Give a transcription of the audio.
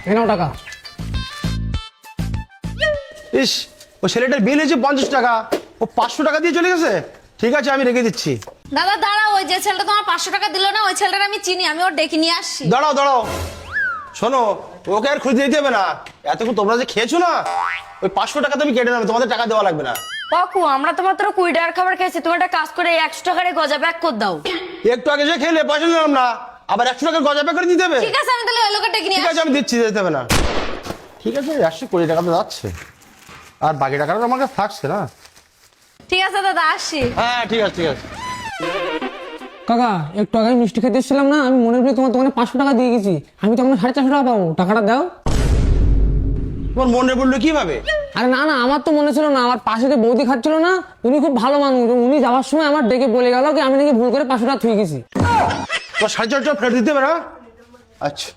নাও টাকা। ইস, ও ছেলেটার বিল হয়েছে 50 টাকা, ও 500 টাকা দিয়ে চলে গেছে। ঠিক আছে, আমি রেখে দিচ্ছি। দাদা দাঁড়াও, ওই যে ছেলেটা তোমার 500 টাকা দিল না, ওই ছেলেটার আমি চিনি, আমি ওর ডেকে নিয়ে আসছি। দাঁড়াও দাঁড়াও, শোনো, ওকে আর খুঁজে দিতে হবে না। এতক্ষণ তোমরা যে খেয়েছো না, ওই 500 টাকা তুমি কেটে নেবে, তোমাদের টাকা দেওয়া লাগবে না। কাকু আমরা তো মাত্র 20 টাকার খাবার খেয়েছি, তুমি একটা কাজ করে 100 টাকার গজা প্যাক করে দাও। একটু আগে যে খেলে পয়সা নিলাম না, আবার 100 টাকা গজা প্যাক করে দিতে হবে? ঠিক আছে, আমি তাহলে ওই লোকের ডেকে নিয়ে ঠিক আছে, আসছি। আমি দিচ্ছি, যেতে হবে না। ঠিক আছে, 120 টাকা তো যাচ্ছে, আর বাকি টাকাটা আমার কাছে থাকছে না। ঠিক আছে দাদা, আসছি। হ্যাঁ ঠিক আছে ঠিক আছে। কাকা একটু আগে মিষ্টি খেতে এসেছিলাম না, আমি মনে করি তোমার দোকানে 500 টাকা দিয়ে গেছি, আমি তখন 450 টাকা পাবো, টাকাটা দাও। তোমার মনে পড়লো কিভাবে? আরে না না, আমার তো মনে ছিল না, আমার পাশে যে বৌদি খাচ্ছিল না, উনি খুব ভালো মানুষ, উনি যাওয়ার সময় আমার ডেকে বলে গেল কি আমি নাকি ভুল করে 500 টাকা থুয়ে গেছি। তোমার 450 টাকা ফেরত দিতে হবে না? আচ্ছা।